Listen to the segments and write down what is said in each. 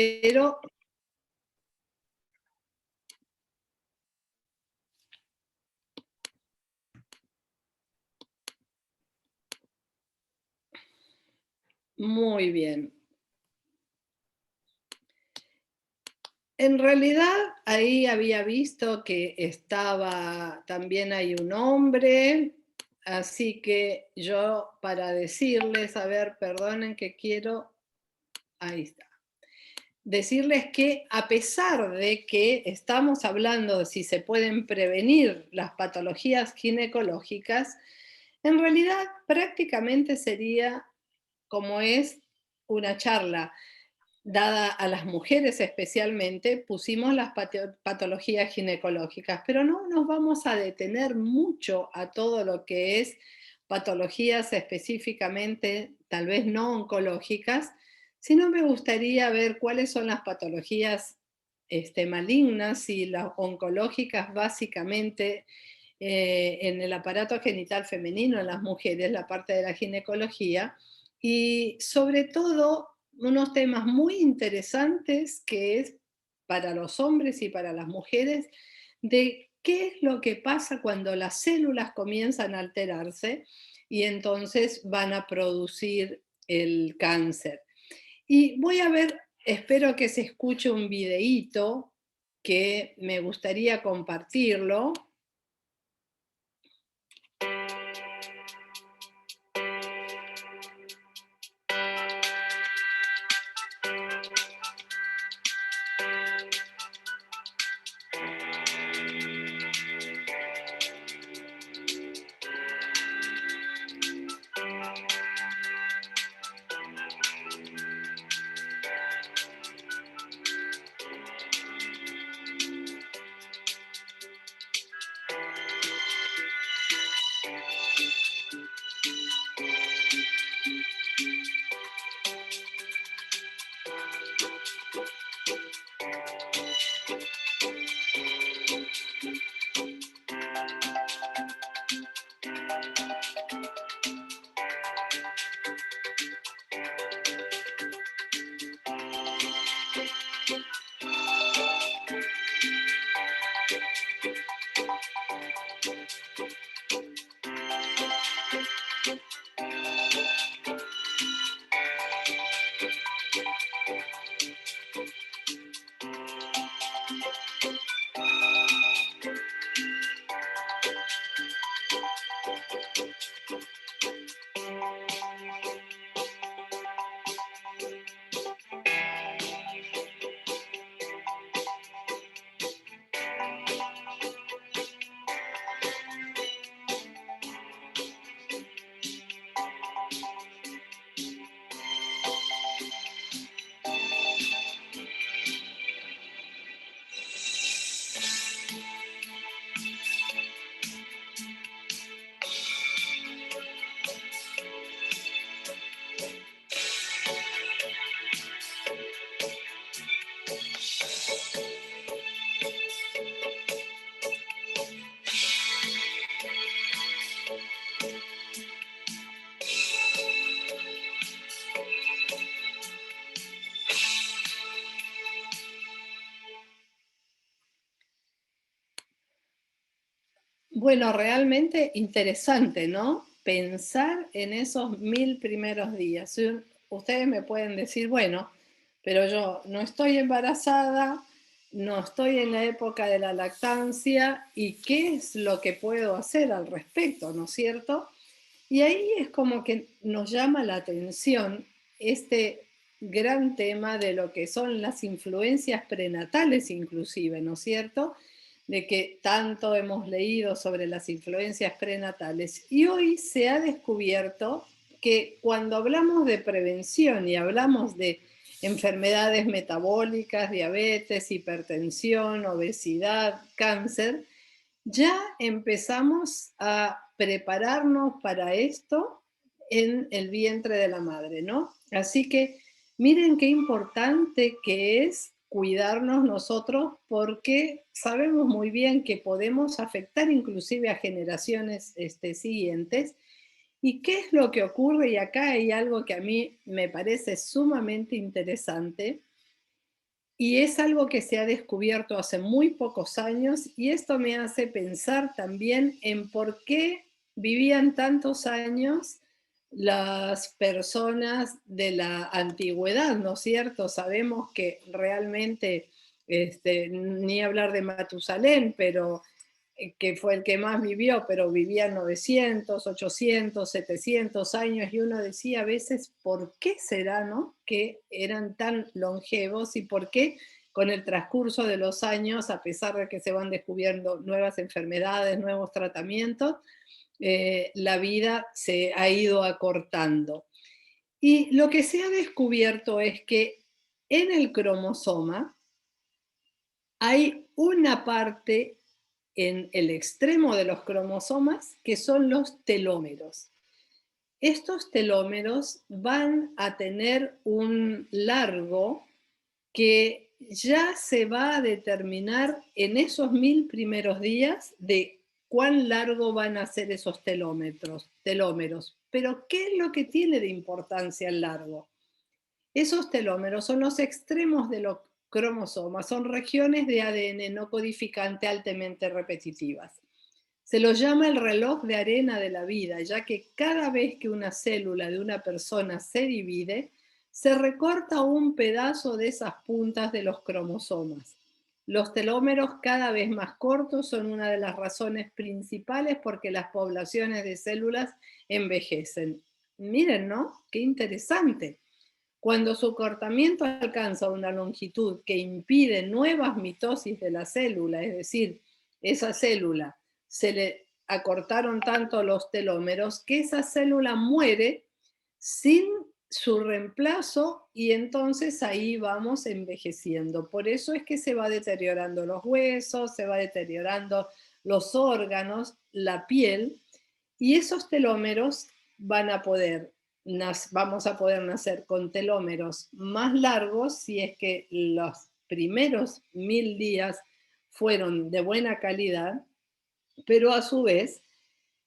pero muy bien. En realidad, ahí había visto que estaba, también hay un hombre, así que yo para decirles, a ver, perdonen que quiero, ahí está. Decirles que a pesar de que estamos hablando de si se pueden prevenir las patologías ginecológicas, en realidad prácticamente sería como es una charla dada a las mujeres especialmente, pusimos las patologías ginecológicas, pero no nos vamos a detener mucho a todo lo que es patologías específicamente, tal vez no oncológicas, sino me gustaría ver cuáles son las patologías malignas y las oncológicas básicamente en el aparato genital femenino, en las mujeres, la parte de la ginecología, y sobre todo unos temas muy interesantes que es para los hombres y para las mujeres, de qué es lo que pasa cuando las células comienzan a alterarse y entonces van a producir el cáncer. Y voy a ver, espero que se escuche un videíto que me gustaría compartirlo. Bueno, realmente interesante, ¿no? Pensar en esos 1000 primeros días. Ustedes me pueden decir, bueno, pero yo no estoy embarazada, no estoy en la época de la lactancia, ¿y qué es lo que puedo hacer al respecto, no es cierto? Y ahí es como que nos llama la atención este gran tema de lo que son las influencias prenatales inclusive, ¿no es cierto? De que tanto hemos leído sobre las influencias prenatales. Y hoy se ha descubierto que cuando hablamos de prevención y hablamos de enfermedades metabólicas, diabetes, hipertensión, obesidad, cáncer, ya empezamos a prepararnos para esto en el vientre de la madre, ¿no? Así que miren qué importante que es cuidarnos nosotros porque sabemos muy bien que podemos afectar inclusive a generaciones siguientes. ¿Y qué es lo que ocurre? Y acá hay algo que a mí me parece sumamente interesante, Y es algo que se ha descubierto hace muy pocos años y esto me hace pensar también en por qué vivían tantos años las personas de la antigüedad, ¿no es cierto? Sabemos que realmente, ni hablar de Matusalén, pero que fue el que más vivió, pero vivía 900, 800, 700 años y uno decía a veces, ¿por qué será, no? Que eran tan longevos y por qué con el transcurso de los años, a pesar de que se van descubriendo nuevas enfermedades, nuevos tratamientos, la vida se ha ido acortando. Y lo que se ha descubierto es que en el cromosoma hay una parte en el extremo de los cromosomas que son los telómeros. Estos telómeros van a tener un largo que ya se va a determinar en esos 1000 primeros días de cuán largo van a ser esos telómeros. Pero ¿qué es lo que tiene de importancia el largo? Esos telómeros son los extremos de los cromosomas, son regiones de ADN no codificante altamente repetitivas. Se los llama el reloj de arena de la vida, ya que cada vez que una célula de una persona se divide, se recorta un pedazo de esas puntas de los cromosomas. Los telómeros cada vez más cortos son una de las razones principales porque las poblaciones de células envejecen. Miren, ¿no? Qué interesante. Cuando su cortamiento alcanza una longitud que impide nuevas mitosis de la célula, es decir, esa célula se le acortaron tanto los telómeros que esa célula muere sin su reemplazo y entonces ahí vamos envejeciendo. Por eso es que se va deteriorando los huesos, se va deteriorando los órganos, la piel, y esos telómeros van a poder vamos a poder nacer con telómeros más largos si es que los primeros 1000 días fueron de buena calidad, pero a su vez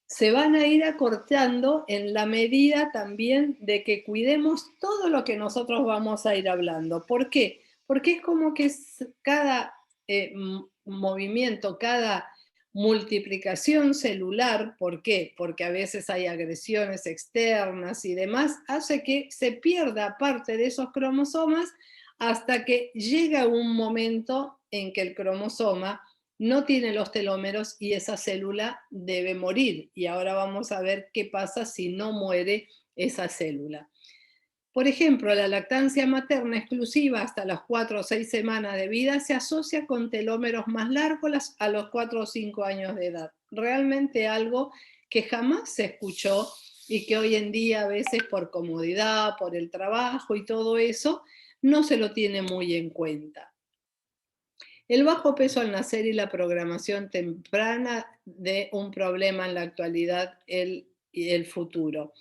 se van a ir acortando en la medida también de que cuidemos todo lo que nosotros vamos a ir hablando. ¿Por qué? Porque es como que cada movimiento, cada multiplicación celular, ¿por qué? Porque a veces hay agresiones externas y demás, hace que se pierda parte de esos cromosomas hasta que llega un momento en que el cromosoma no tiene los telómeros y esa célula debe morir. Y ahora vamos a ver qué pasa si no muere esa célula. Por ejemplo, la lactancia materna exclusiva hasta las 4 o 6 semanas de vida se asocia con telómeros más largos a los 4 o 5 años de edad. Realmente algo que jamás se escuchó y que hoy en día a veces por comodidad, por el trabajo y todo eso, no se lo tiene muy en cuenta. El bajo peso al nacer y la programación temprana de un problema en la actualidad y el futuro.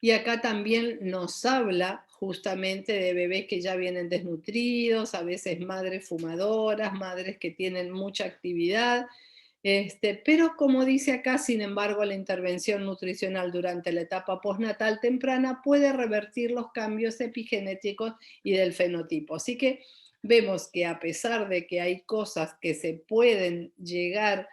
Y acá también nos habla justamente de bebés que ya vienen desnutridos, a veces madres fumadoras, madres que tienen mucha actividad, pero como dice acá, sin embargo, la intervención nutricional durante la etapa postnatal temprana puede revertir los cambios epigenéticos y del fenotipo. Así que vemos que a pesar de que hay cosas que se pueden llegar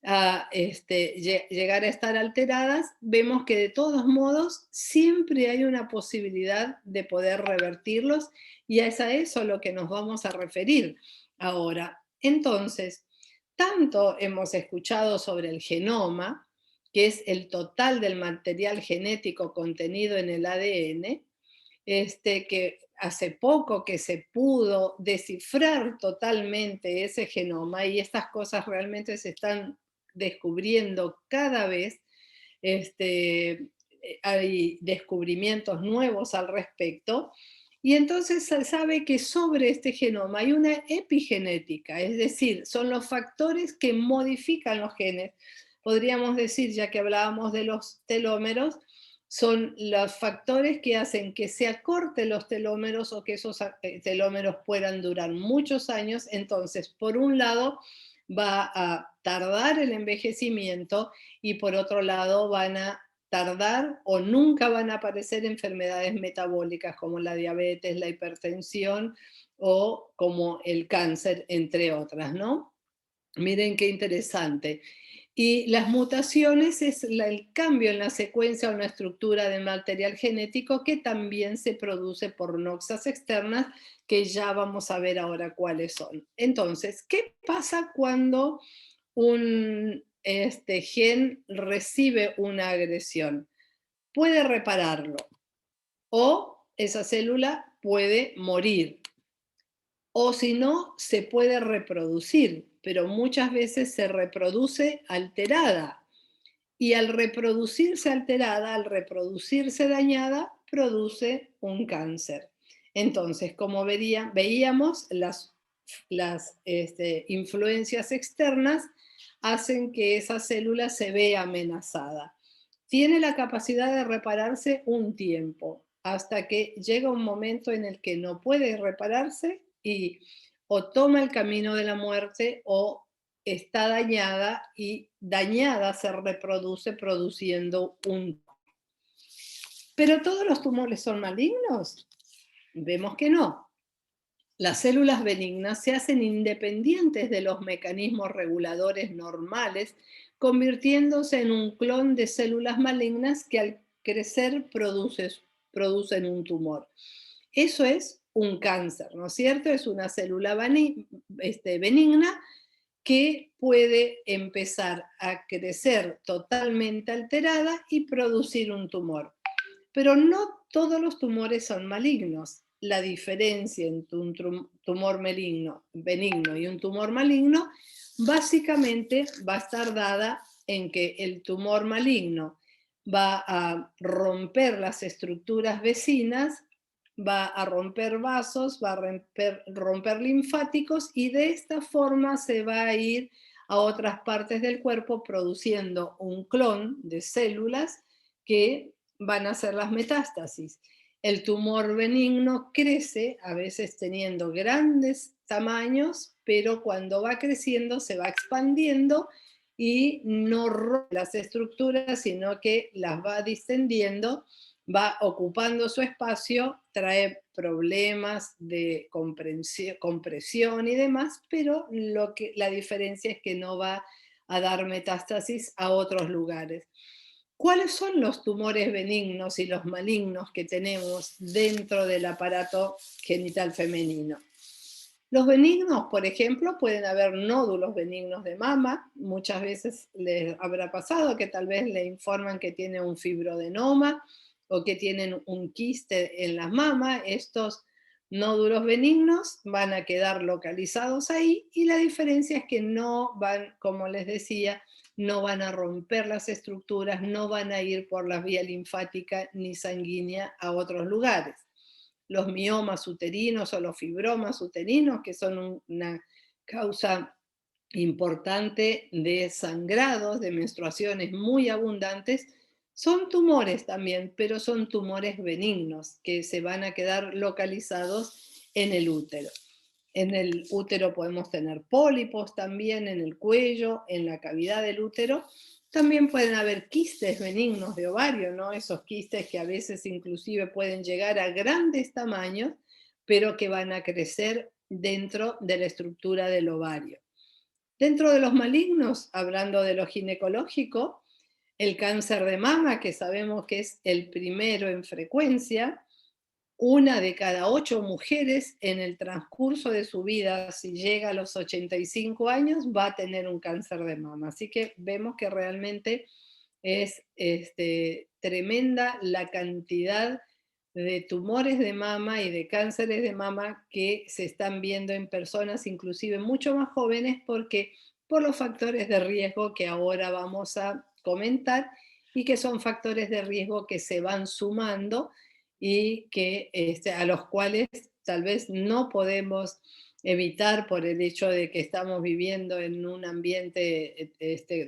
a, llegar a estar alteradas, vemos que de todos modos siempre hay una posibilidad de poder revertirlos y es a eso lo que nos vamos a referir ahora. Entonces, tanto hemos escuchado sobre el genoma, que es el total del material genético contenido en el ADN, que hace poco que se pudo descifrar totalmente ese genoma y estas cosas realmente se están descubriendo cada vez. Hay descubrimientos nuevos al respecto. Y entonces se sabe que sobre este genoma hay una epigenética, es decir, son los factores que modifican los genes. Podríamos decir, ya que hablábamos de los telómeros, son los factores que hacen que se acorten los telómeros o que esos telómeros puedan durar muchos años. Entonces, por un lado, va a tardar el envejecimiento y por otro lado van a tardar o nunca van a aparecer enfermedades metabólicas como la diabetes, la hipertensión o como el cáncer, entre otras, ¿no? Miren qué interesante. Y las mutaciones es el cambio en la secuencia o en la estructura del material genético que también se produce por noxas externas, que ya vamos a ver ahora cuáles son. Entonces, ¿qué pasa cuando un gen recibe una agresión? Puede repararlo o esa célula puede morir. O si no, se puede reproducir, pero muchas veces se reproduce alterada. Y al reproducirse alterada, al reproducirse dañada, produce un cáncer. Entonces, como veíamos, las influencias externas hacen que esa célula se vea amenazada. Tiene la capacidad de repararse un tiempo, hasta que llega un momento en el que no puede repararse y o toma el camino de la muerte o está dañada y dañada se reproduce produciendo un... ¿Pero todos los tumores son malignos? Vemos que no. Las células benignas se hacen independientes de los mecanismos reguladores normales, convirtiéndose en un clon de células malignas que al crecer producen un tumor. Eso es un cáncer, ¿no es cierto? Es una célula benigna que puede empezar a crecer totalmente alterada y producir un tumor. Pero no todos los tumores son malignos. La diferencia entre un tumor benigno y un tumor maligno básicamente va a estar dada en que el tumor maligno va a romper las estructuras vecinas, va a romper vasos, va a romper linfáticos y de esta forma se va a ir a otras partes del cuerpo produciendo un clon de células que van a ser las metástasis. El tumor benigno crece, a veces teniendo grandes tamaños, pero cuando va creciendo se va expandiendo y no rompe las estructuras, sino que las va distendiendo, va ocupando su espacio, trae problemas de compresión y demás, pero la diferencia es que no va a dar metástasis a otros lugares. ¿Cuáles son los tumores benignos y los malignos que tenemos dentro del aparato genital femenino? Los benignos, por ejemplo, pueden haber nódulos benignos de mama. Muchas veces les habrá pasado que tal vez le informan que tiene un fibroadenoma o que tienen un quiste en las mamas. Estos nódulos benignos van a quedar localizados ahí y la diferencia es que no van, como les decía, no van a romper las estructuras, no van a ir por la vía linfática ni sanguínea a otros lugares. Los miomas uterinos o los fibromas uterinos, que son una causa importante de sangrados, de menstruaciones muy abundantes, son tumores también, pero son tumores benignos que se van a quedar localizados en el útero. En el útero podemos tener pólipos también, en el cuello, en la cavidad del útero. También pueden haber quistes benignos de ovario, ¿no? Esos quistes que a veces inclusive pueden llegar a grandes tamaños, pero que van a crecer dentro de la estructura del ovario. Dentro de los malignos, hablando de lo ginecológico, el cáncer de mama, que sabemos que es el primero en frecuencia, una de cada 8 mujeres en el transcurso de su vida, si llega a los 85 años, va a tener un cáncer de mama. Así que vemos que realmente es tremenda la cantidad de tumores de mama y de cánceres de mama que se están viendo en personas inclusive mucho más jóvenes porque por los factores de riesgo que ahora vamos a comentar y que son factores de riesgo que se van sumando y que a los cuales tal vez no podemos evitar por el hecho de que estamos viviendo en un ambiente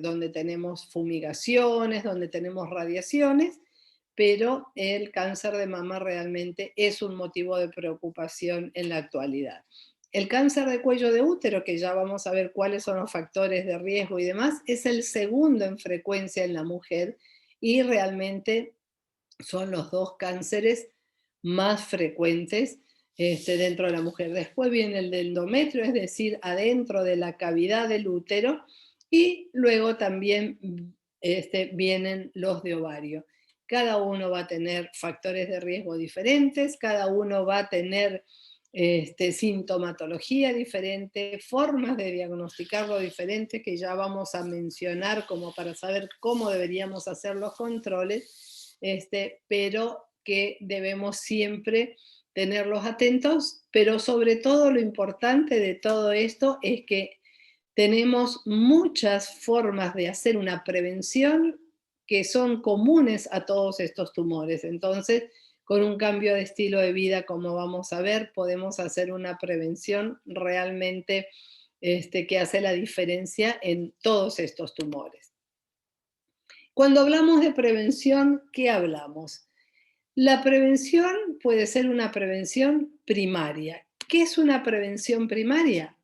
donde tenemos fumigaciones, donde tenemos radiaciones, pero el cáncer de mama realmente es un motivo de preocupación en la actualidad. El cáncer de cuello de útero, que ya vamos a ver cuáles son los factores de riesgo y demás, es el segundo en frecuencia en la mujer y realmente son los dos cánceres más frecuentes dentro de la mujer. Después viene el del endometrio, es decir, adentro de la cavidad del útero, y luego también vienen los de ovario. Cada uno va a tener factores de riesgo diferentes, cada uno va a tener sintomatología diferente, formas de diagnosticarlo diferentes, que ya vamos a mencionar como para saber cómo deberíamos hacer los controles, pero que debemos siempre tenerlos atentos, pero sobre todo lo importante de todo esto es que tenemos muchas formas de hacer una prevención que son comunes a todos estos tumores. Entonces, con un cambio de estilo de vida, como vamos a ver, podemos hacer una prevención realmente que hace la diferencia en todos estos tumores. Cuando hablamos de prevención, ¿qué hablamos? La prevención puede ser una prevención primaria. ¿Qué es una prevención primaria?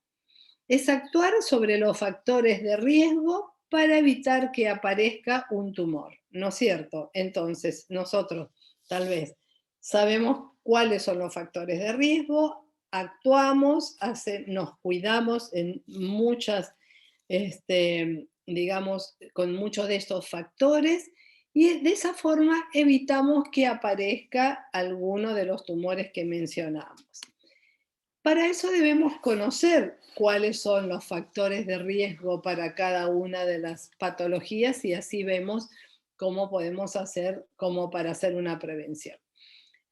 Es actuar sobre los factores de riesgo para evitar que aparezca un tumor, ¿no es cierto? Entonces, nosotros tal vez sabemos cuáles son los factores de riesgo, actuamos, nos cuidamos en muchas, digamos, con muchos de estos factores, y de esa forma evitamos que aparezca alguno de los tumores que mencionamos. Para eso debemos conocer cuáles son los factores de riesgo para cada una de las patologías, y así vemos cómo podemos hacer como para hacer una prevención.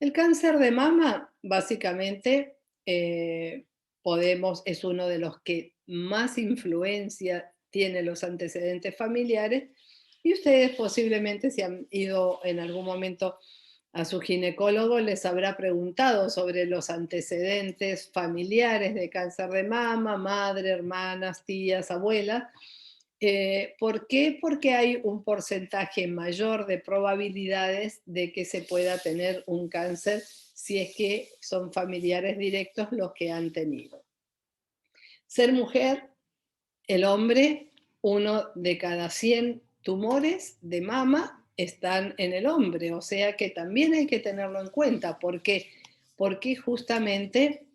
El cáncer de mama, básicamente, es uno de los que más influencia tiene los antecedentes familiares, y ustedes posiblemente, si han ido en algún momento a su ginecólogo, les habrá preguntado sobre los antecedentes familiares de cáncer de mama, madre, hermanas, tías, abuelas. ¿Por qué? Porque hay un porcentaje mayor de probabilidades de que se pueda tener un cáncer si es que son familiares directos los que han tenido. Ser mujer, el hombre, uno de cada 100 tumores de mama están en el hombre, o sea que también hay que tenerlo en cuenta. ¿Por qué? Porque justamente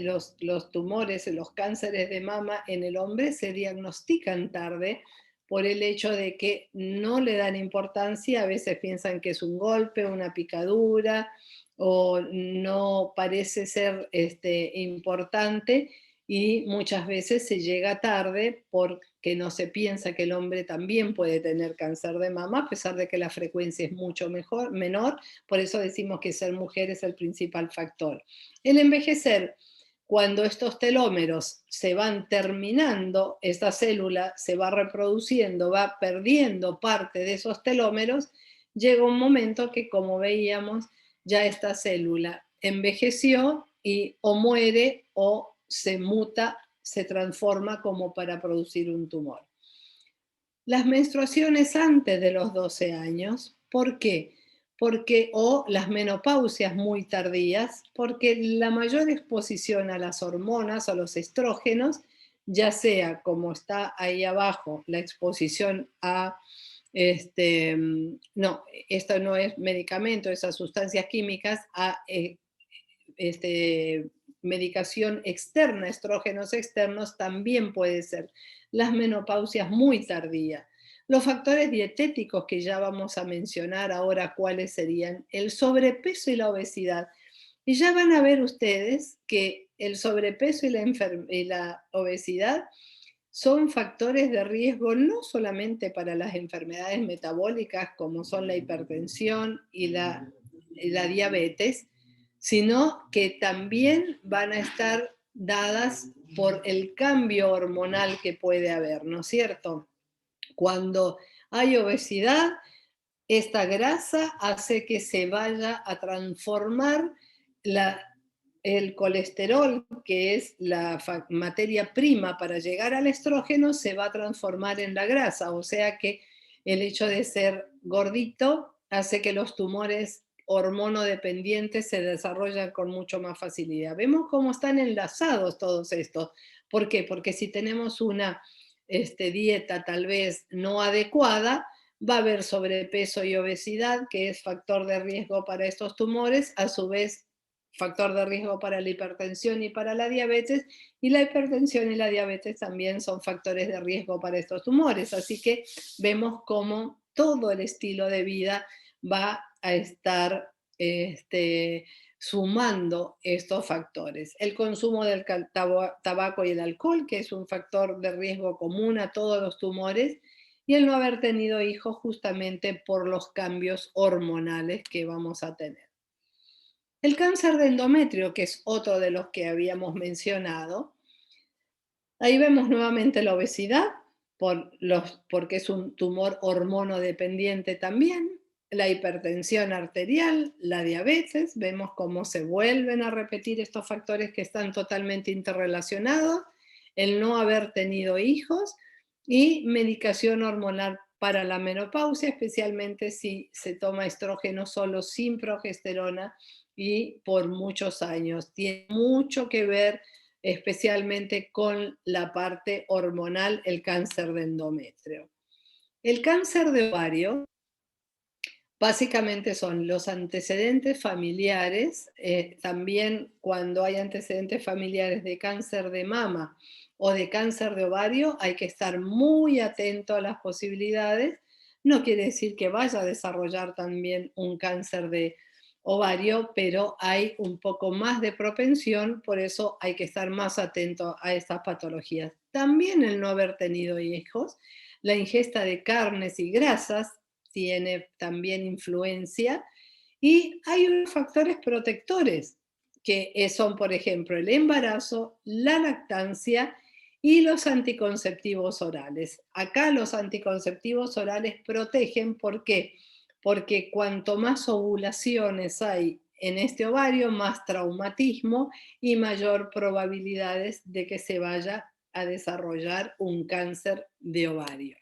los tumores, los cánceres de mama en el hombre se diagnostican tarde por el hecho de que no le dan importancia, a veces piensan que es un golpe, una picadura, o no parece ser importante, y muchas veces se llega tarde porque no se piensa que el hombre también puede tener cáncer de mama, a pesar de que la frecuencia es mucho menor. Por eso decimos que ser mujer es el principal factor. El envejecer, cuando estos telómeros se van terminando, esta célula se va reproduciendo, va perdiendo parte de esos telómeros, llega un momento que, como veíamos, ya esta célula envejeció y o muere o se muta, se transforma como para producir un tumor. Las menstruaciones antes de los 12 años, ¿por qué? O las menopausias muy tardías, porque la mayor exposición a las hormonas, a los estrógenos, ya sea como está ahí abajo, la exposición a, no, esto no es medicamento, esas sustancias químicas, a medicación externa, estrógenos externos, también puede ser. Las menopausias muy tardías. Los factores dietéticos que ya vamos a mencionar ahora, ¿cuáles serían? El sobrepeso y la obesidad. Y ya van a ver ustedes que el sobrepeso y la obesidad son factores de riesgo no solamente para las enfermedades metabólicas como son la hipertensión y la diabetes, sino que también van a estar dadas por el cambio hormonal que puede haber, ¿no es cierto? Cuando hay obesidad, esta grasa hace que se vaya a transformar el colesterol, que es la materia prima para llegar al estrógeno, se va a transformar en la grasa. O sea que el hecho de ser gordito hace que los tumores hormonodependientes se desarrollan con mucho más facilidad. Vemos cómo están enlazados todos estos. ¿Por qué? Porque si tenemos una dieta tal vez no adecuada, va a haber sobrepeso y obesidad, que es factor de riesgo para estos tumores, a su vez factor de riesgo para la hipertensión y para la diabetes, y la hipertensión y la diabetes también son factores de riesgo para estos tumores. Así que vemos cómo todo el estilo de vida va a estar sumando estos factores. El consumo del tabaco y el alcohol, que es un factor de riesgo común a todos los tumores, y el no haber tenido hijos justamente por los cambios hormonales que vamos a tener. El cáncer de endometrio, que es otro de los que habíamos mencionado, ahí vemos nuevamente la obesidad, porque es un tumor hormonodependiente también, la hipertensión arterial, la diabetes, vemos cómo se vuelven a repetir estos factores que están totalmente interrelacionados, el no haber tenido hijos y medicación hormonal para la menopausia, especialmente si se toma estrógeno solo sin progesterona y por muchos años. Tiene mucho que ver especialmente con la parte hormonal, el cáncer de endometrio. El cáncer de ovario básicamente son los antecedentes familiares, también cuando hay antecedentes familiares de cáncer de mama o de cáncer de ovario, hay que estar muy atento a las posibilidades. No quiere decir que vaya a desarrollar también un cáncer de ovario, pero hay un poco más de propensión, por eso hay que estar más atento a estas patologías. También el no haber tenido hijos, la ingesta de carnes y grasas tiene también influencia. Y hay unos factores protectores, que son, por ejemplo, el embarazo, la lactancia y los anticonceptivos orales. Acá los anticonceptivos orales protegen, ¿por qué? Porque cuanto más ovulaciones hay en este ovario, más traumatismo y mayor probabilidades de que se vaya a desarrollar un cáncer de ovario.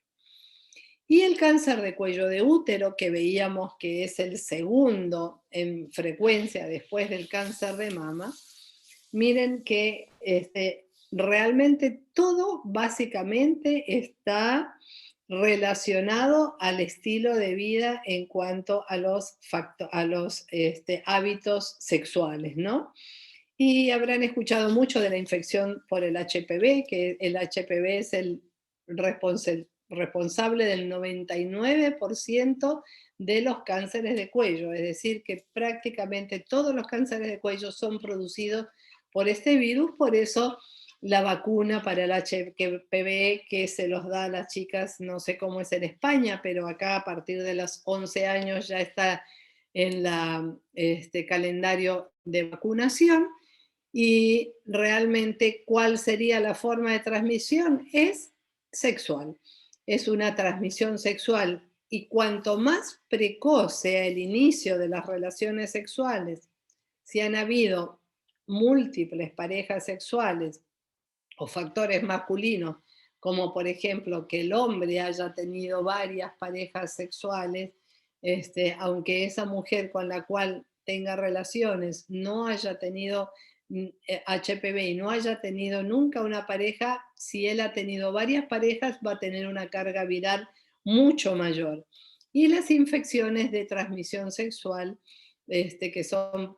Y el cáncer de cuello de útero, que veíamos que es el segundo en frecuencia después del cáncer de mama, miren que realmente todo básicamente está relacionado al estilo de vida en cuanto a los hábitos sexuales, ¿no? Y habrán escuchado mucho de la infección por el HPV, que el HPV es el responsable del 99% de los cánceres de cuello, es decir, que prácticamente todos los cánceres de cuello son producidos por este virus, por eso la vacuna para el HPV que se los da a las chicas, no sé cómo es en España, pero acá a partir de los 11 años ya está en la calendario de vacunación. Y realmente, ¿cuál sería la forma de transmisión? Es sexual. Es una transmisión sexual. Y cuanto más precoz sea el inicio de las relaciones sexuales, si han habido múltiples parejas sexuales o factores masculinos, como por ejemplo que el hombre haya tenido varias parejas sexuales, aunque esa mujer con la cual tenga relaciones no haya tenido HPV y no haya tenido nunca una pareja, si él ha tenido varias parejas va a tener una carga viral mucho mayor. Y las infecciones de transmisión sexual, que son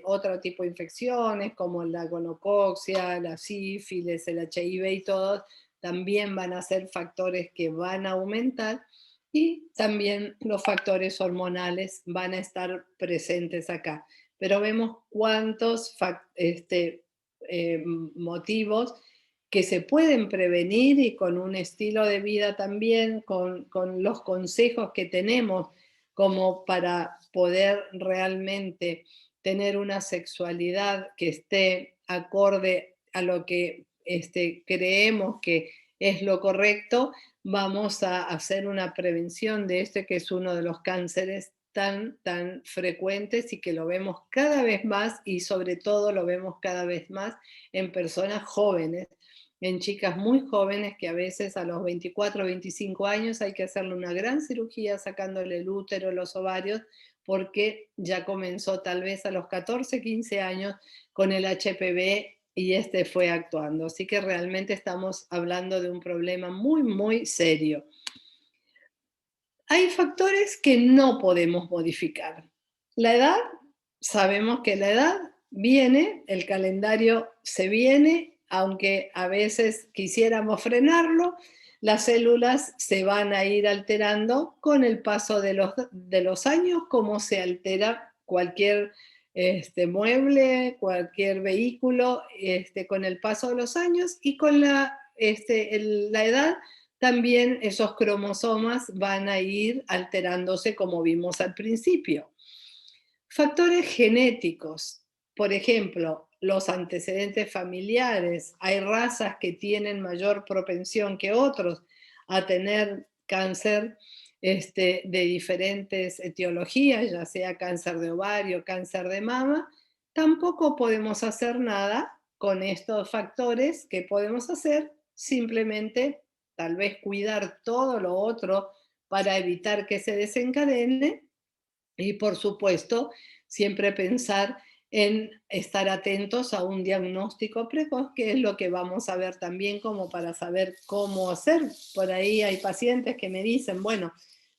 otro tipo de infecciones como la gonocoxia, la sífilis, el HIV y todos, también van a ser factores que van a aumentar y también los factores hormonales van a estar presentes acá. Pero vemos cuántos motivos que se pueden prevenir y con un estilo de vida también, con los consejos que tenemos como para poder realmente tener una sexualidad que esté acorde a lo que creemos que es lo correcto, vamos a hacer una prevención de este que es uno de los cánceres tan frecuentes y que lo vemos cada vez más y sobre todo lo vemos cada vez más en personas jóvenes, en chicas muy jóvenes que a veces a los 24 o 25 años hay que hacerle una gran cirugía sacándole el útero, los ovarios, porque ya comenzó tal vez a los 14, 15 años con el HPV y fue actuando. Así que realmente estamos hablando de un problema muy serio. Hay factores que no podemos modificar. La edad, sabemos que la edad viene, el calendario se viene, aunque a veces quisiéramos frenarlo, las células se van a ir alterando con el paso de los años, como se altera cualquier mueble, cualquier vehículo, con el paso de los años y con la edad también esos cromosomas van a ir alterándose como vimos al principio. Factores genéticos, por ejemplo, los antecedentes familiares. Hay razas que tienen mayor propensión que otros a tener cáncer de diferentes etiologías, ya sea cáncer de ovario, cáncer de mama. Tampoco podemos hacer nada con estos factores. ¿Qué podemos hacer? Simplemente tal vez cuidar todo lo otro para evitar que se desencadene y por supuesto, siempre pensar en estar atentos a un diagnóstico precoz, que es lo que vamos a ver también como para saber cómo hacer. Por ahí hay pacientes que me dicen, bueno,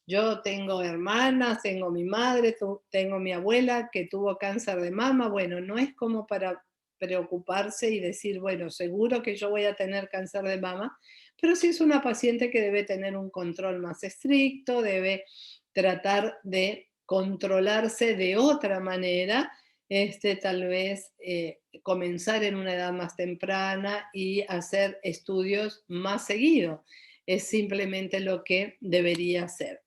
yo tengo hermanas, tengo mi madre, tengo mi abuela que tuvo cáncer de mama. Bueno, no es como para preocuparse y decir, bueno, seguro que yo voy a tener cáncer de mama, pero sí es una paciente que debe tener un control más estricto, debe tratar de controlarse de otra manera, tal vez comenzar en una edad más temprana y hacer estudios más seguido. Es simplemente lo que debería hacer.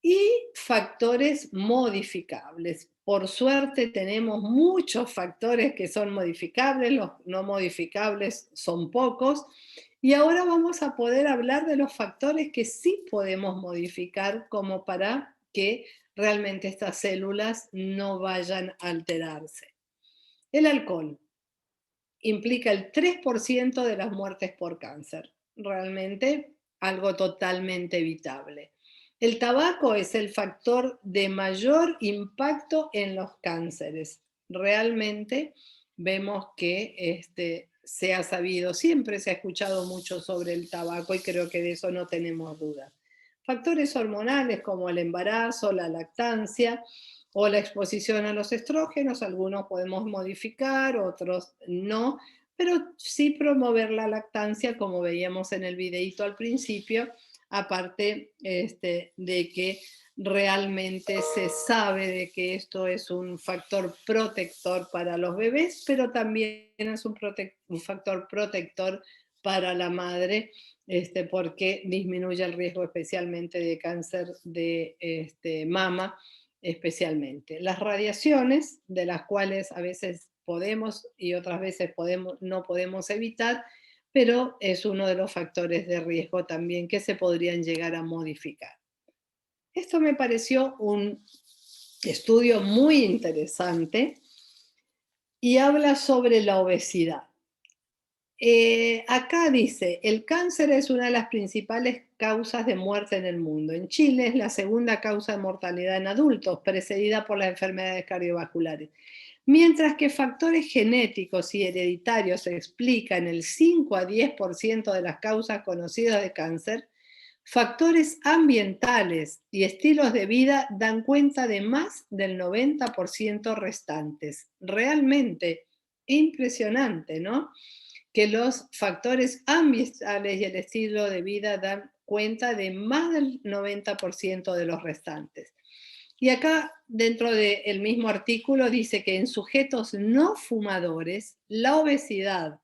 Y factores modificables. Por suerte tenemos muchos factores que son modificables, los no modificables son pocos. Y ahora vamos a poder hablar de los factores que sí podemos modificar como para que realmente estas células no vayan a alterarse. El alcohol implica el 3% de las muertes por cáncer. Realmente algo totalmente evitable. El tabaco es el factor de mayor impacto en los cánceres. Realmente vemos que se ha sabido, siempre se ha escuchado mucho sobre el tabaco y creo que de eso no tenemos duda. Factores hormonales como el embarazo, la lactancia, o la exposición a los estrógenos, algunos podemos modificar, otros no, pero sí promover la lactancia, como veíamos en el videíto al principio, aparte de que realmente se sabe de que esto es un factor protector para los bebés, pero también es un factor protector para la madre, porque disminuye el riesgo especialmente de cáncer de mama especialmente. Las radiaciones, de las cuales a veces podemos y otras veces no podemos evitar, pero es uno de los factores de riesgo también que se podrían llegar a modificar. Esto me pareció un estudio muy interesante y habla sobre la obesidad. Acá dice, el cáncer es una de las principales causas de muerte en el mundo. En Chile es la segunda causa de mortalidad en adultos, precedida por las enfermedades cardiovasculares. Mientras que factores genéticos y hereditarios explican el 5 a 10% de las causas conocidas de cáncer, factores ambientales y estilos de vida dan cuenta de más del 90% restantes. Realmente impresionante, ¿no? Que los factores ambientales y el estilo de vida dan cuenta de más del 90% de los restantes. Y acá, dentro del mismo artículo, dice que en sujetos no fumadores, la obesidad,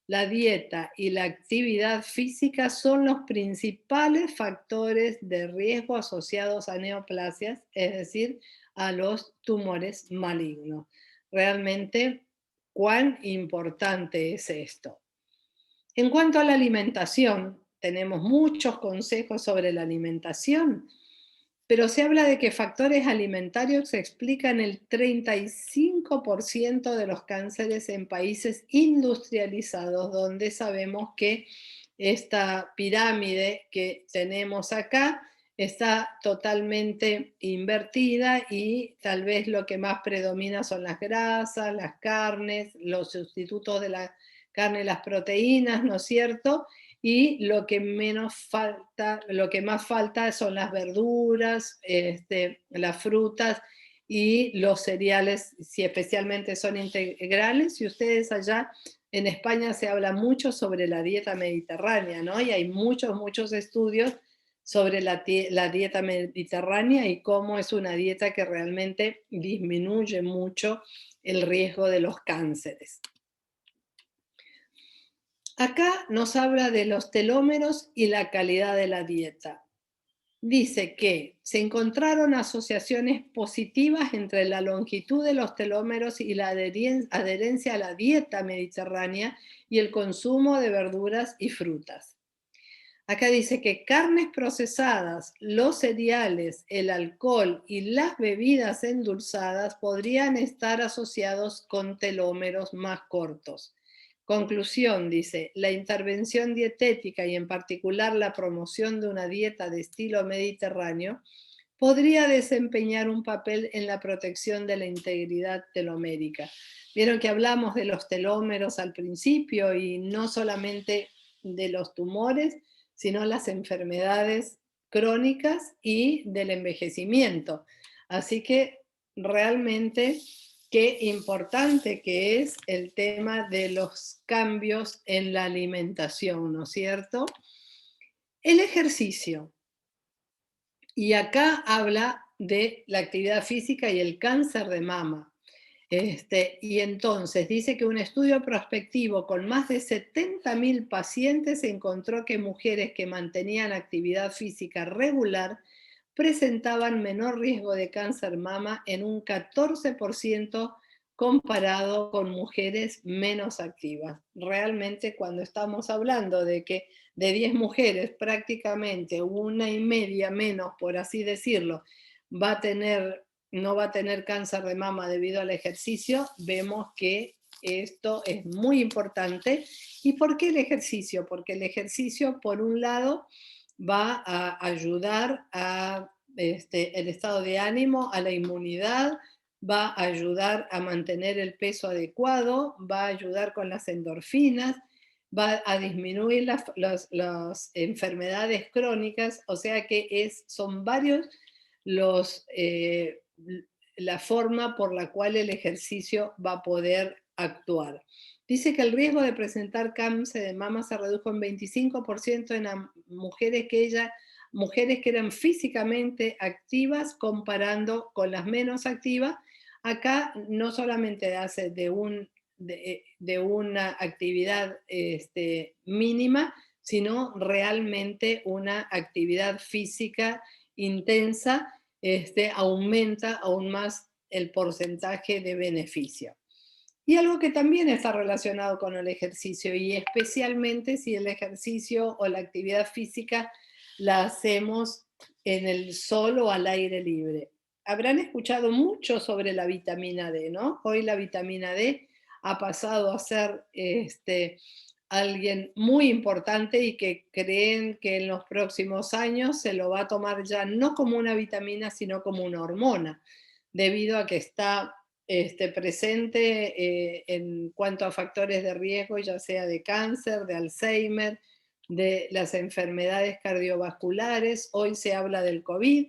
la dieta y la actividad física son los principales factores de riesgo asociados a neoplasias, es decir, a los tumores malignos. Realmente, ¿cuán importante es esto? En cuanto a la alimentación, tenemos muchos consejos sobre la alimentación, pero se habla de que factores alimentarios explican el 35% de los cánceres en países industrializados, donde sabemos que esta pirámide que tenemos acá está totalmente invertida y tal vez lo que más predomina son las grasas, las carnes, los sustitutos de la carne, las proteínas, ¿no es cierto? y lo que lo que más falta son las verduras, las frutas y los cereales, si especialmente son integrales. Y ustedes allá en España se habla mucho sobre la dieta mediterránea, ¿no? Y hay muchos estudios sobre la dieta mediterránea y cómo es una dieta que realmente disminuye mucho el riesgo de los cánceres. Acá nos habla de los telómeros y la calidad de la dieta. Dice que se encontraron asociaciones positivas entre la longitud de los telómeros y la adherencia a la dieta mediterránea y el consumo de verduras y frutas. Acá dice que carnes procesadas, los cereales, el alcohol y las bebidas endulzadas podrían estar asociados con telómeros más cortos. Conclusión, dice, la intervención dietética y en particular la promoción de una dieta de estilo mediterráneo podría desempeñar un papel en la protección de la integridad telomérica. Vieron que hablamos de los telómeros al principio y no solamente de los tumores, sino las enfermedades crónicas y del envejecimiento. Así que realmente qué importante que es el tema de los cambios en la alimentación, ¿no es cierto? El ejercicio. Y acá habla de la actividad física y el cáncer de mama. Y entonces dice que un estudio prospectivo con más de 70.000 pacientes encontró que mujeres que mantenían actividad física regular presentaban menor riesgo de cáncer mama en un 14% comparado con mujeres menos activas. Realmente cuando estamos hablando de que de 10 mujeres prácticamente una y media menos, por así decirlo, va a tener no va a tener cáncer de mama debido al ejercicio, vemos que esto es muy importante. ¿Y por qué el ejercicio? Porque el ejercicio, por un lado, va a ayudar a el estado de ánimo, a la inmunidad, va a ayudar a mantener el peso adecuado, va a ayudar con las endorfinas, va a disminuir las enfermedades crónicas, o sea que son varios los, la forma por la cual el ejercicio va a poder actuar. Dice que el riesgo de presentar cáncer de mama se redujo en 25% en mujeres que eran físicamente activas comparando con las menos activas. Acá no solamente hace de una actividad mínima, sino realmente una actividad física intensa, aumenta aún más el porcentaje de beneficio. Y algo que también está relacionado con el ejercicio, y especialmente si el ejercicio o la actividad física la hacemos en el sol o al aire libre. Habrán escuchado mucho sobre la vitamina D, ¿no? Hoy la vitamina D ha pasado a ser alguien muy importante y que creen que en los próximos años se lo va a tomar ya no como una vitamina, sino como una hormona, debido a que está presente en cuanto a factores de riesgo, ya sea de cáncer, de Alzheimer, de las enfermedades cardiovasculares. Hoy se habla del COVID,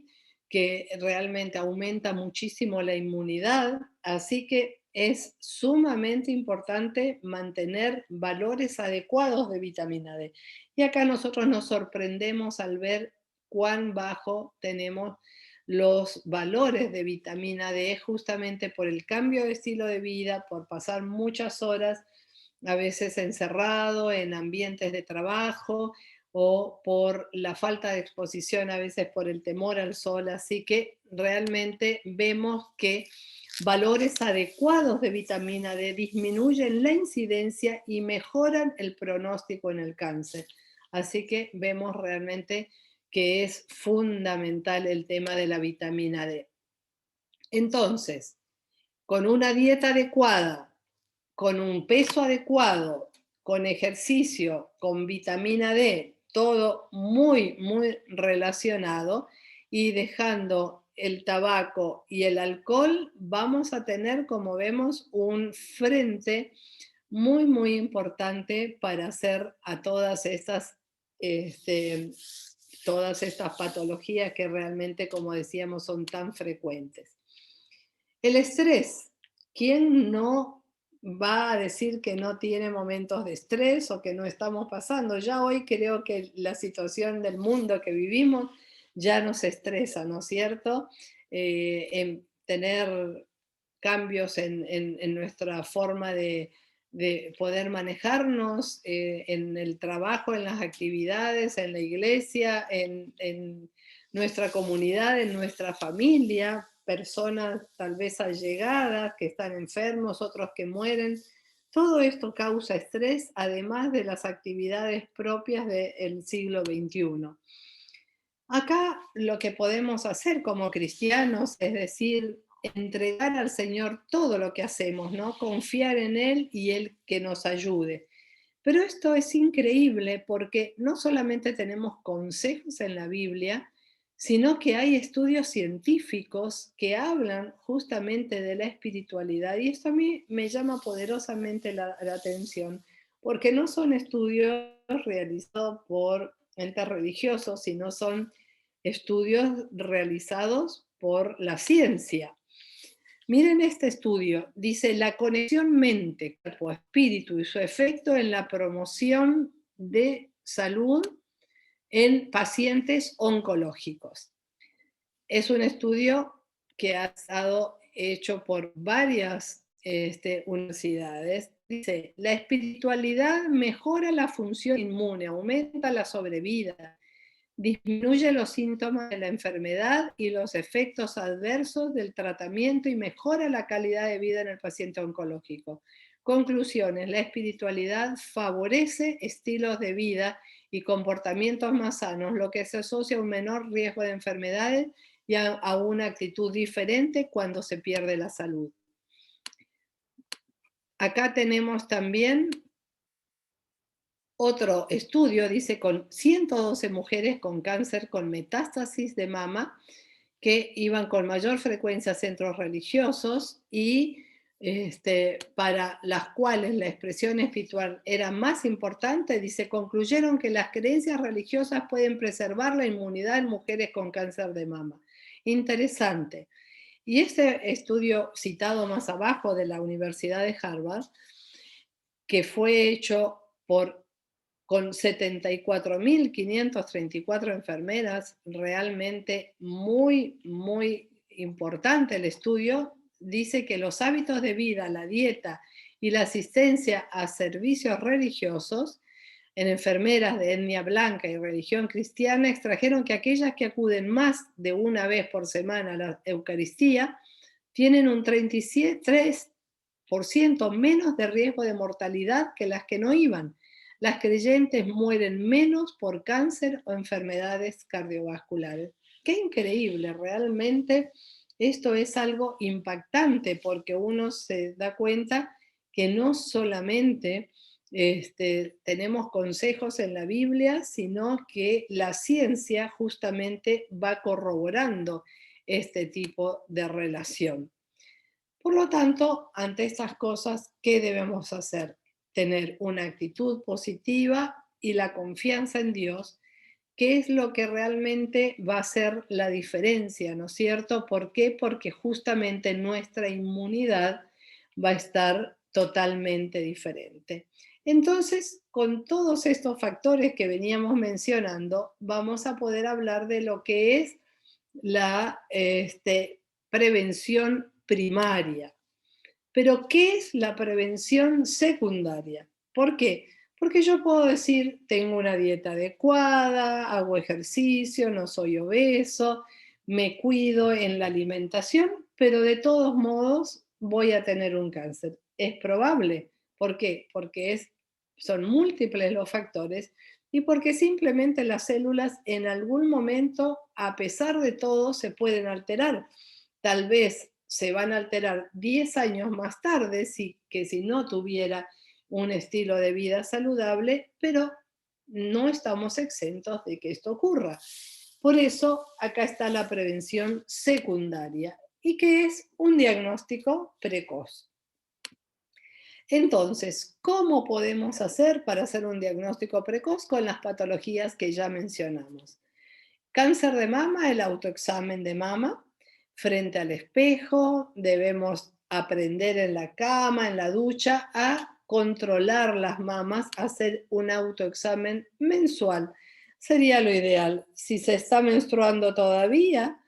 que realmente aumenta muchísimo la inmunidad, así que es sumamente importante mantener valores adecuados de vitamina D. Y acá nosotros nos sorprendemos al ver cuán bajo tenemos los valores de vitamina D justamente por el cambio de estilo de vida, por pasar muchas horas a veces encerrado en ambientes de trabajo o por la falta de exposición, a veces por el temor al sol. Así que realmente vemos que valores adecuados de vitamina D disminuyen la incidencia y mejoran el pronóstico en el cáncer. Así que vemos realmente que es fundamental el tema de la vitamina D. Entonces, con una dieta adecuada, con un peso adecuado, con ejercicio, con vitamina D, todo muy relacionado, y dejando el tabaco y el alcohol, vamos a tener, como vemos, un frente muy importante para hacer a todas estas todas estas patologías que realmente, como decíamos, son tan frecuentes. El estrés, ¿quién no va a decir que no tiene momentos de estrés o que no estamos pasando? Ya hoy creo que la situación del mundo que vivimos ya nos estresa, ¿no es cierto? En tener cambios en nuestra forma de poder manejarnos en el trabajo, en las actividades, en la iglesia, en nuestra comunidad, en nuestra familia, personas tal vez allegadas que están enfermos, otros que mueren. Todo esto causa estrés, además de las actividades propias del siglo XXI. Acá lo que podemos hacer como cristianos es decir, entregar al Señor todo lo que hacemos, ¿no? Confiar en Él y Él que nos ayude. Pero esto es increíble porque no solamente tenemos consejos en la Biblia, sino que hay estudios científicos que hablan justamente de la espiritualidad. Y esto a mí me llama poderosamente la atención, porque no son estudios realizados por entes religiosos, sino son estudios realizados por la ciencia. Miren este estudio, dice la conexión mente, cuerpo, espíritu y su efecto en la promoción de salud en pacientes oncológicos. Es un estudio que ha estado hecho por varias universidades. Dice, la espiritualidad mejora la función inmune, aumenta la sobrevida, disminuye los síntomas de la enfermedad y los efectos adversos del tratamiento y mejora la calidad de vida en el paciente oncológico. Conclusiones, la espiritualidad favorece estilos de vida y comportamientos más sanos, lo que se asocia a un menor riesgo de enfermedades y a una actitud diferente cuando se pierde la salud. Acá tenemos también otro estudio, dice, con 112 mujeres con cáncer con metástasis de mama que iban con mayor frecuencia a centros religiosos y para las cuales la expresión espiritual era más importante, dice, concluyeron que las creencias religiosas pueden preservar la inmunidad en mujeres con cáncer de mama. Interesante. Y este estudio citado más abajo de la Universidad de Harvard, que fue hecho con 74.534 enfermeras, realmente muy, muy importante el estudio, dice que los hábitos de vida, la dieta y la asistencia a servicios religiosos en enfermeras de etnia blanca y religión cristiana extrajeron que aquellas que acuden más de una vez por semana a la Eucaristía tienen un 33% menos de riesgo de mortalidad que las que no iban. Las creyentes mueren menos por cáncer o enfermedades cardiovasculares. Qué increíble, realmente esto es algo impactante porque uno se da cuenta que no solamente tenemos consejos en la Biblia, sino que la ciencia justamente va corroborando este tipo de relación. Por lo tanto, ante estas cosas, ¿qué debemos hacer? Tener una actitud positiva y la confianza en Dios, que es lo que realmente va a hacer la diferencia, ¿no es cierto? ¿Por qué? Porque justamente nuestra inmunidad va a estar totalmente diferente. Entonces, con todos estos factores que veníamos mencionando, vamos a poder hablar de lo que es la prevención primaria. Pero, ¿qué es la prevención secundaria? ¿Por qué? Porque yo puedo decir, tengo una dieta adecuada, hago ejercicio, no soy obeso, me cuido en la alimentación, pero de todos modos voy a tener un cáncer. Es probable. ¿Por qué? Porque son múltiples los factores y porque simplemente las células en algún momento, a pesar de todo, se pueden alterar. Tal vez se van a alterar 10 años más tarde que si no tuviera un estilo de vida saludable, pero no estamos exentos de que esto ocurra. Por eso acá está la prevención secundaria y que es un diagnóstico precoz. Entonces, ¿cómo podemos hacer para hacer un diagnóstico precoz con las patologías que ya mencionamos? Cáncer de mama, el autoexamen de mama, frente al espejo, debemos aprender en la cama, en la ducha, a controlar las mamas, hacer un autoexamen mensual. Sería lo ideal. Si se está menstruando todavía,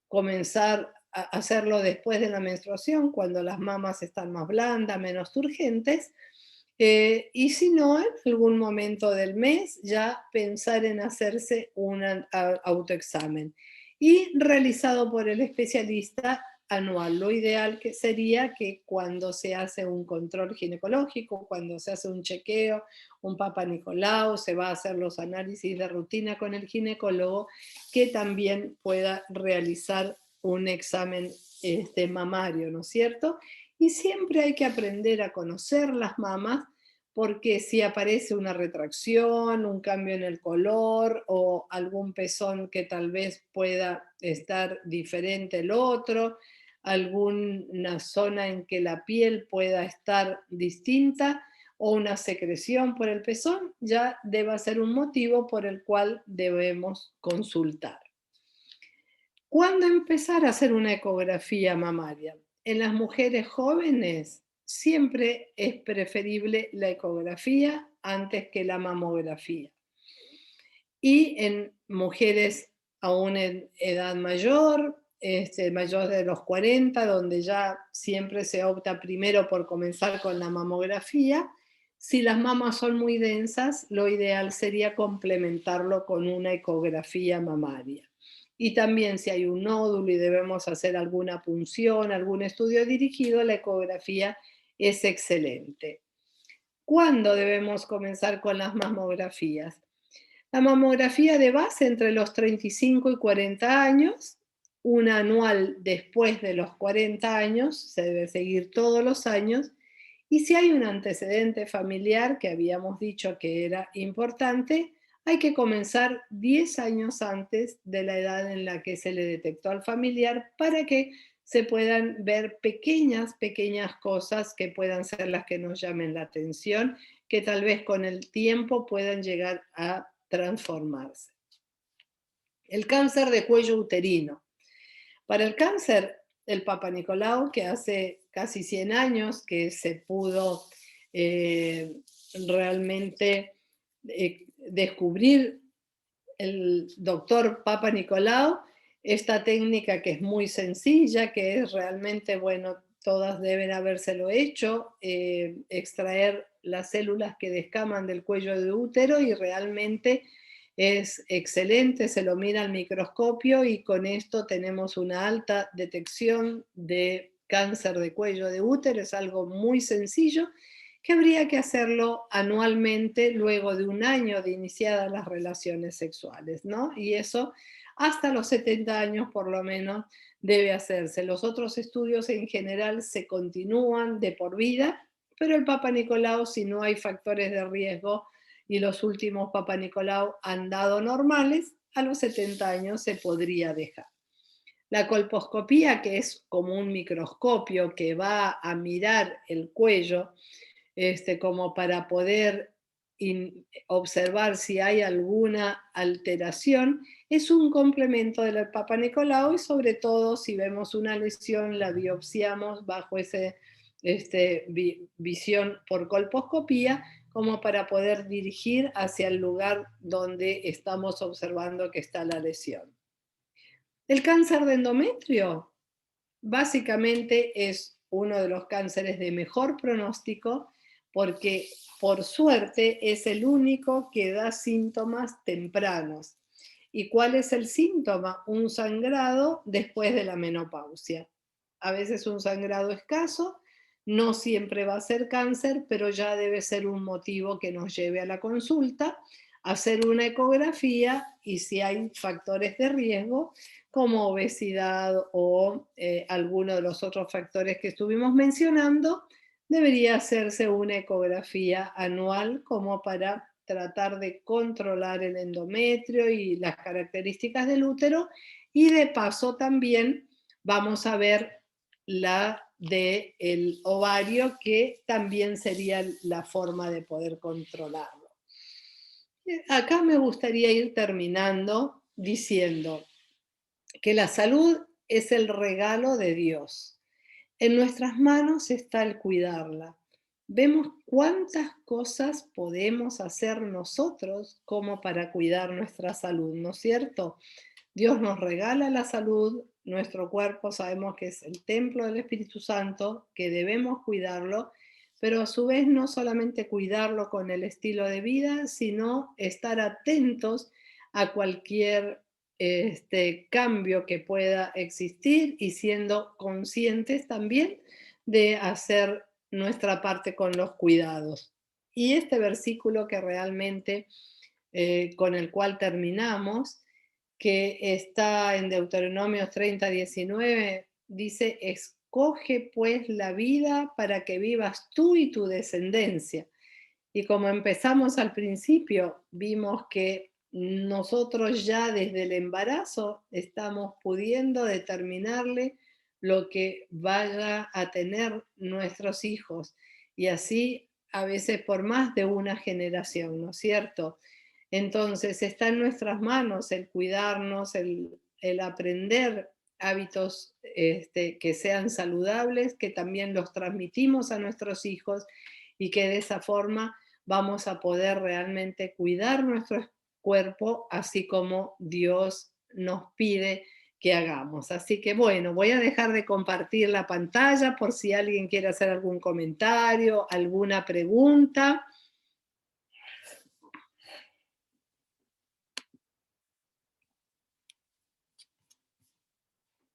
comenzar a hacerlo después de la menstruación, cuando las mamas están más blandas, menos turgentes, y si no, en algún momento del mes, ya pensar en hacerse un autoexamen y realizado por el especialista anual. Lo ideal que sería que cuando se hace un control ginecológico, cuando se hace un chequeo, un Papa Nicolau, se va a hacer los análisis de rutina con el ginecólogo, que también pueda realizar un examen mamario, ¿no es cierto? Y siempre hay que aprender a conocer las mamas, porque si aparece una retracción, un cambio en el color o algún pezón que tal vez pueda estar diferente el otro, alguna zona en que la piel pueda estar distinta o una secreción por el pezón, ya debe ser un motivo por el cual debemos consultar. ¿Cuándo empezar a hacer una ecografía mamaria? En las mujeres jóvenes siempre es preferible la ecografía antes que la mamografía. Y en mujeres aún en edad mayor, mayor de los 40, donde ya siempre se opta primero por comenzar con la mamografía. Si las mamas son muy densas, lo ideal sería complementarlo con una ecografía mamaria. Y también si hay un nódulo y debemos hacer alguna punción, algún estudio dirigido, la ecografía es excelente. ¿Cuándo debemos comenzar con las mamografías? La mamografía de base entre los 35 y 40 años, una anual después de los 40 años, se debe seguir todos los años, y si hay un antecedente familiar que habíamos dicho que era importante, hay que comenzar 10 años antes de la edad en la que se le detectó al familiar para que se puedan ver pequeñas cosas que puedan ser las que nos llamen la atención, que tal vez con el tiempo puedan llegar a transformarse. El cáncer de cuello uterino. Para el cáncer, el Papa Nicolau, que hace casi 100 años que se pudo eh, realmente descubrir el doctor Papa Nicolau, esta técnica que es muy sencilla, que es realmente, bueno, todas deben habérselo hecho, extraer las células que descaman del cuello de útero y realmente es excelente, se lo mira al microscopio y con esto tenemos una alta detección de cáncer de cuello de útero, es algo muy sencillo que habría que hacerlo anualmente luego de un año de iniciadas las relaciones sexuales, ¿no? Y eso hasta los 70 años por lo menos debe hacerse. Los otros estudios en general se continúan de por vida, pero el Papa Nicolau, si no hay factores de riesgo y los últimos Papa Nicolau han dado normales, a los 70 años se podría dejar. La colposcopía, que es como un microscopio que va a mirar el cuello, como para poder observar si hay alguna alteración, es un complemento del Papa Nicolau y sobre todo si vemos una lesión la biopsiamos bajo esa visión por colposcopía como para poder dirigir hacia el lugar donde estamos observando que está la lesión. El cáncer de endometrio básicamente es uno de los cánceres de mejor pronóstico porque por suerte es el único que da síntomas tempranos. ¿Y cuál es el síntoma? Un sangrado después de la menopausia. A veces un sangrado escaso, no siempre va a ser cáncer, pero ya debe ser un motivo que nos lleve a la consulta, hacer una ecografía y si hay factores de riesgo, como obesidad o alguno de los otros factores que estuvimos mencionando, debería hacerse una ecografía anual como para tratar de controlar el endometrio y las características del útero y de paso también vamos a ver la del ovario, que también sería la forma de poder controlarlo. Acá me gustaría ir terminando diciendo que la salud es el regalo de Dios. En nuestras manos está el cuidarla. Vemos cuántas cosas podemos hacer nosotros como para cuidar nuestra salud, ¿no es cierto? Dios nos regala la salud, nuestro cuerpo sabemos que es el templo del Espíritu Santo, que debemos cuidarlo, pero a su vez no solamente cuidarlo con el estilo de vida, sino estar atentos a cualquier cambio que pueda existir y siendo conscientes también de hacer nuestra parte con los cuidados. Y este versículo que realmente con el cual terminamos, que está en Deuteronomio 30:19, dice: escoge pues la vida para que vivas tú y tu descendencia. Y como empezamos al principio, vimos que nosotros ya desde el embarazo estamos pudiendo determinarle lo que vaya a tener nuestros hijos. Y así a veces por más de una generación, ¿no es cierto? Entonces está en nuestras manos el cuidarnos, el aprender hábitos que sean saludables, que también los transmitimos a nuestros hijos y que de esa forma vamos a poder realmente cuidar nuestro cuerpo así como Dios nos pide que hagamos. Así que bueno, voy a dejar de compartir la pantalla por si alguien quiere hacer algún comentario, alguna pregunta.